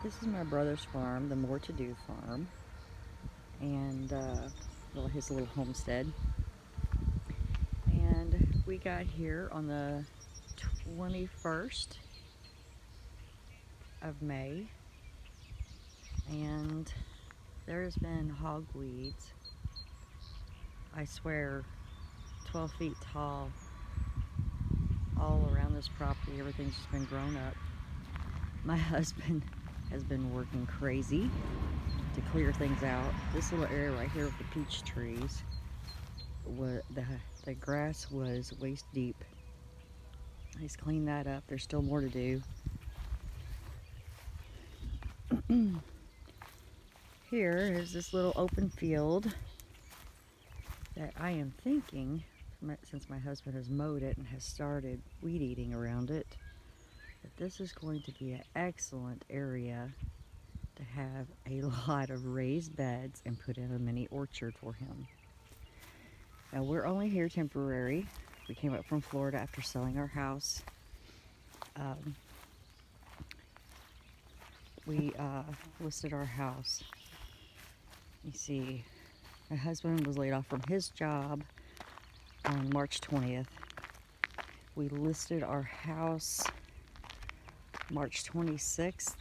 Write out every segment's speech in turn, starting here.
This is my brother's farm, the More To Do farm, and well, his little homestead. And we got here on the 21st of May, and there's been hog weeds, I swear, 12 feet tall, all around this property. Everything's just been grown up. My husband has been working crazy to clear things out. This little area right here with the peach trees, the grass was waist deep. He's cleaned that up. There's still more to do. Here is this little open field that I am thinking, since my husband has mowed it and has started weed eating around it, that this is going to be an excellent area to have a lot of raised beds and put in a mini orchard for him. Now, we're only here temporary. We came up from Florida after selling our house. We listed our house. You see, my husband was laid off from his job on March 20th. We listed our house March 26th,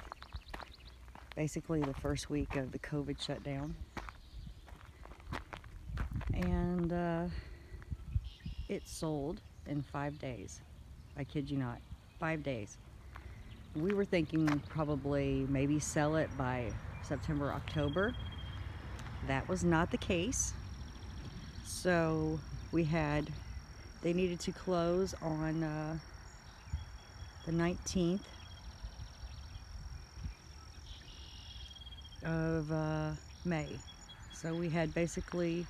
basically the first week of the COVID shutdown. And it sold in 5 days. I kid you not, 5 days. We were thinking probably maybe sell it by September, October. That was not the case. So they needed to close on the 19th of May. So we had basically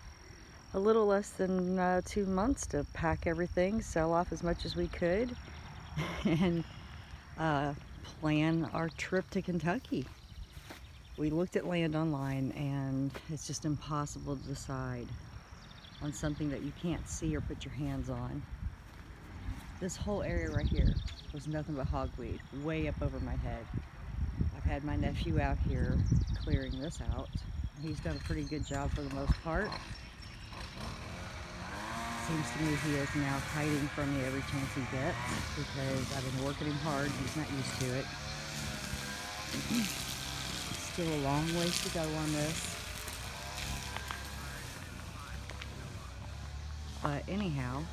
a little less than 2 months to pack everything, sell off as much as we could, and plan our trip to Kentucky. We looked at land online, and it's just impossible to decide on something that you can't see or put your hands on. This whole area right here was nothing but hogweed, way up over my head. I've had my nephew out here clearing this out. He's done a pretty good job for the most part. Seems to me he is now hiding from me every chance he gets because I've been working him hard. He's not used to it. Still a long ways to go on this. But anyhow,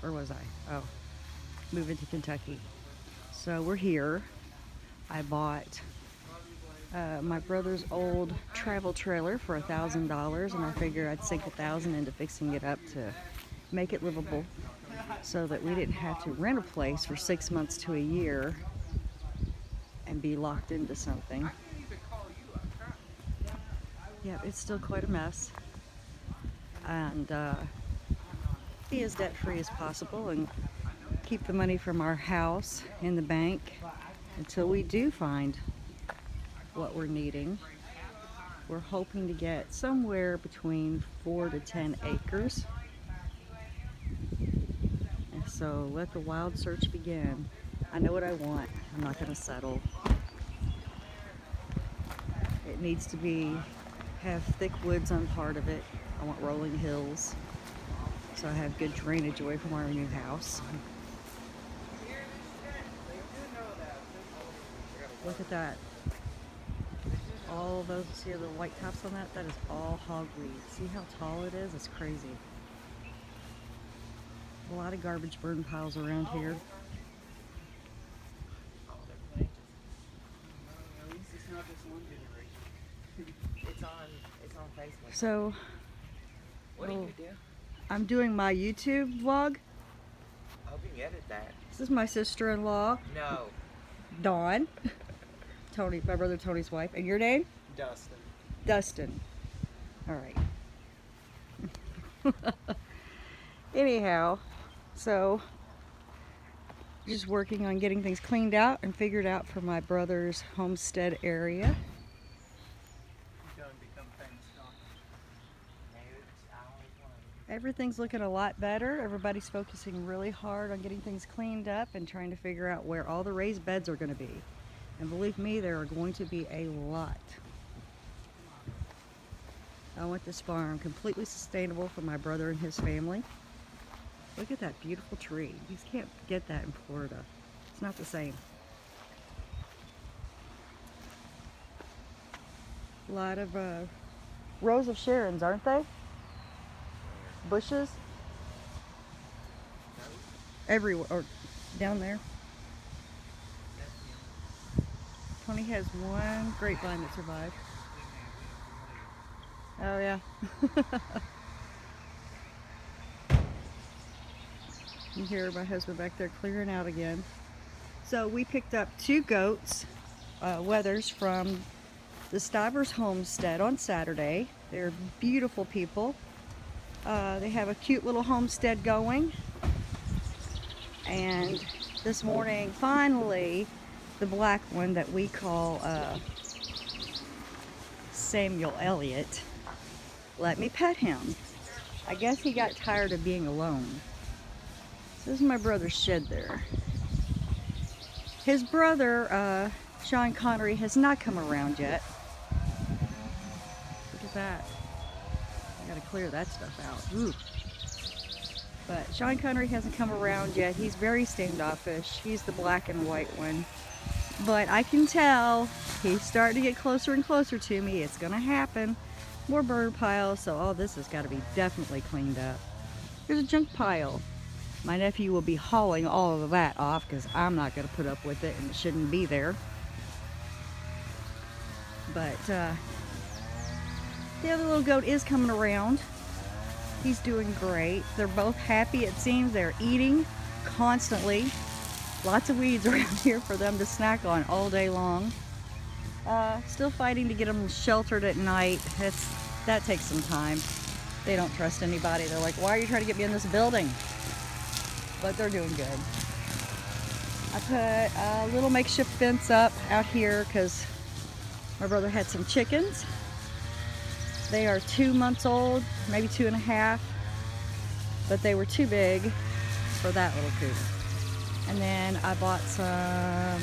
where was I? Oh, moving to Kentucky. So we're here. I bought my brother's old travel trailer for $1,000, and I figured I'd sink $1,000 into fixing it up to make it livable, so that we didn't have to rent a place for 6 months to a year and be locked into something. Yeah, it's still quite a mess, and be as debt-free as possible and keep the money from our house in the bank until we do find what we're needing. We're hoping to get somewhere between 4 to 10 acres. And so let the wild search begin. I know what I want. I'm not going to settle. It needs to have thick woods on part of it. I want rolling hills, so I have good drainage away from our new house. Look at that. All those, see the white tops on that? That is all hogweed. See how tall it is? It's crazy. A lot of garbage burn piles around here. It's on Facebook. So, What do you do? I'm doing my YouTube vlog. I hope you can edit that. This is my sister-in-law, No. Dawn. Tony, my brother Tony's wife. And your name? Dustin. Dustin. All right. Anyhow, so just working on getting things cleaned out and figured out for my brother's homestead area. Everything's looking a lot better. Everybody's focusing really hard on getting things cleaned up and trying to figure out where all the raised beds are going to be. And believe me, there are going to be a lot. I want this farm completely sustainable for my brother and his family. Look at that beautiful tree. You just can't get that in Florida. It's not the same. A lot of rows of Sharons, aren't they? Bushes? Everywhere, or down there. Tony has one grapevine that survived. Oh yeah. You hear my husband back there clearing out again. So we picked up 2 goats, wethers, from the Stivers Homestead on Saturday. They're beautiful people. They have a cute little homestead going. And this morning, finally, the black one that we call Samuel Eliot let me pet him. I guess he got tired of being alone. So this is my brother's shed there. His brother, Sean Connery, has not come around yet. Look at that. I gotta clear that stuff out. Ooh. But Sean Connery hasn't come around yet. He's very standoffish. He's the black and white one. But I can tell he's starting to get closer and closer to me. It's gonna happen. More bird piles, so all this has got to be definitely cleaned up. There's a junk pile. My nephew will be hauling all of that off because I'm not going to put up with it and it shouldn't be there. But the other little goat is coming around. He's doing great. They're both happy, it seems. They're eating constantly. Lots of weeds around here for them to snack on all day long. Still fighting to get them sheltered at night. That takes some time. They don't trust anybody. They're like, why are you trying to get me in this building? But they're doing good. I put a little makeshift fence up out here because my brother had some chickens. They are 2 months old, maybe 2.5, but they were too big for that little coop. And then I bought some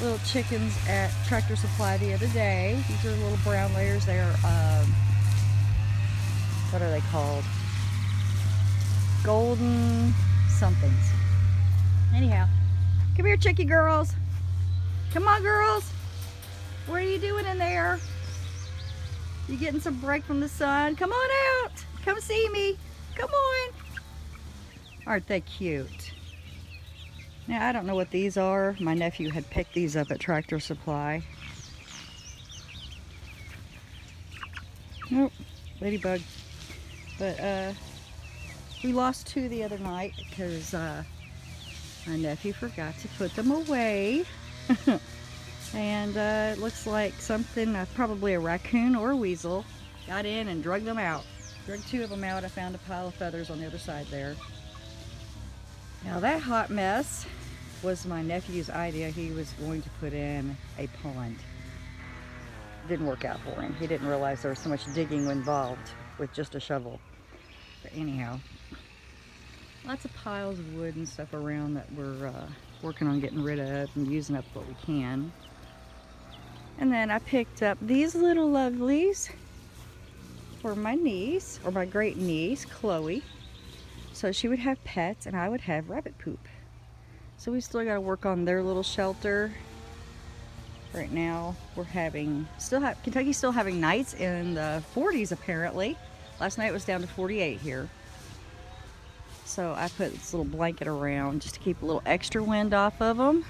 little chickens at Tractor Supply the other day. These are little brown layers. They are, what are they called? Golden somethings. Anyhow, come here, chickie girls. Come on, girls. What are you doing in there? You getting some break from the sun? Come on out. Come see me. Come on. Aren't they cute? Now, I don't know what these are. My nephew had picked these up at Tractor Supply. Nope, ladybug. But we lost 2 the other night because my nephew forgot to put them away. And it looks like something, probably a raccoon or a weasel, got in and drug them out. Drug 2 of them out. I found a pile of feathers on the other side there. Now that hot mess was my nephew's idea. He was going to put in a pond. Didn't work out for him. He didn't realize there was so much digging involved with just a shovel. But anyhow, lots of piles of wood and stuff around that we're working on getting rid of and using up what we can. And then I picked up these little lovelies for my niece, or my great niece, Chloe. So she would have pets and I would have rabbit poop. So we still got to work on their little shelter. Right now we're Kentucky's still having nights in the 40s apparently. Last night it was down to 48 here. So I put this little blanket around just to keep a little extra wind off of them.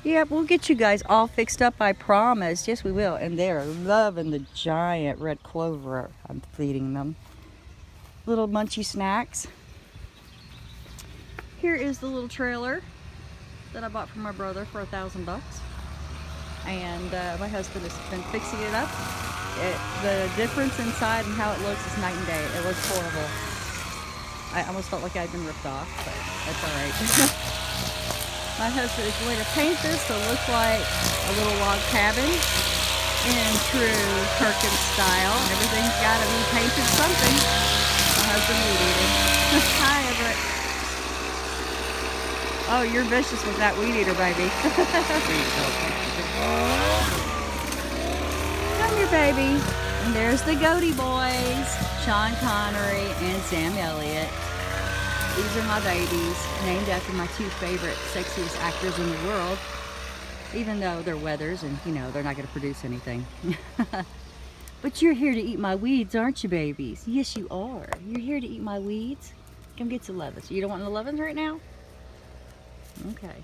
Yep, we'll get you guys all fixed up, I promise. Yes, we will. And they're loving the giant red clover I'm feeding them. Little munchy snacks. Here is the little trailer that I bought from my brother for $1,000. And my husband has been fixing it up. The difference inside and how it looks is night and day. It looks horrible. I almost felt like I'd been ripped off, but that's alright. My husband is going to paint this to look like a little log cabin in true Perkins style. Everything's got to be painted something. My husband will eat it. Hi, Everett. Oh, you're vicious with that weed eater, baby. Come here, baby. And there's the Goaty Boys, Sean Connery and Sam Elliott. These are my babies, named after my two favorite, sexiest actors in the world. Even though they're weathers and, you know, they're not going to produce anything. But you're here to eat my weeds, aren't you, babies? Yes, you are. You're here to eat my weeds. Come get some 11s. You don't want 11s right now? Okay.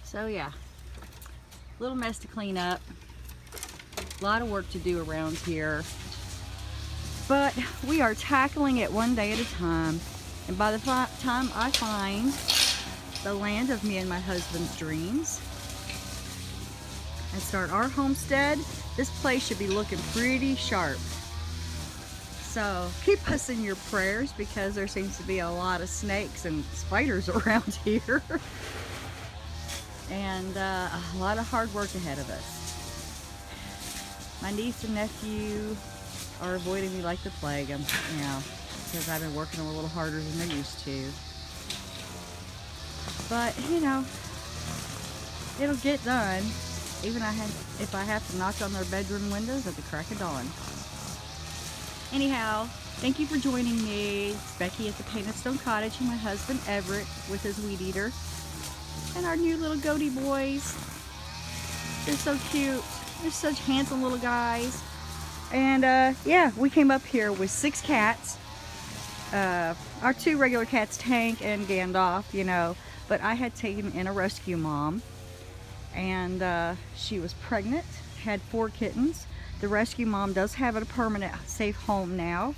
So, yeah. Little mess to clean up. A lot of work to do around here. But we are tackling it one day at a time. And by the time I find the land of me and my husband's dreams and start our homestead, this place should be looking pretty sharp. So keep us in your prayers because there seems to be a lot of snakes and spiders around here. And a lot of hard work ahead of us. My niece and nephew are avoiding me like the plague, you know, because I've been working a little harder than they used to. But, you know, it'll get done, even if I have to knock on their bedroom windows at the crack of dawn. Anyhow, thank you for joining me. It's Becky at the Painted Stone Cottage and my husband Everett with his weed eater. And our new little Goaty Boys. They're so cute. They're such handsome little guys. And yeah, we came up here with 6 cats. Our 2 regular cats, Tank and Gandalf, you know. But I had taken in a rescue mom. And she was pregnant, had 4 kittens. The rescue mom does have a permanent safe home now.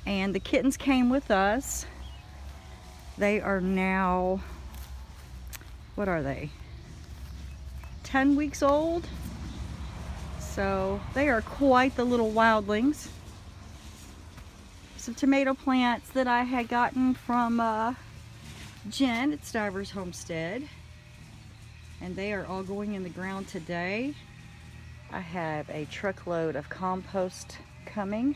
And the kittens came with us. They are now, what are they? 10 weeks old. So they are quite the little wildlings. Some tomato plants that I had gotten from Jen at Stiver's Homestead. And they are all going in the ground today. I have a truckload of compost coming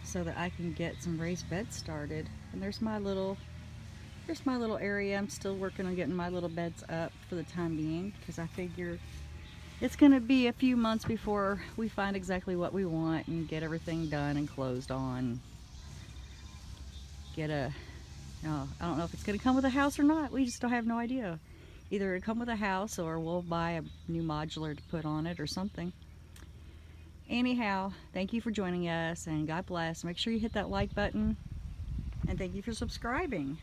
so that I can get some raised beds started. And there's my little area. I'm still working on getting my little beds up for the time being because I figure it's going to be a few months before we find exactly what we want and get everything done and closed on. I don't know if it's going to come with a house or not. We just don't have no idea. Either it'll come with a house or we'll buy a new modular to put on it or something. Anyhow, thank you for joining us and God bless. Make sure you hit that like button and thank you for subscribing.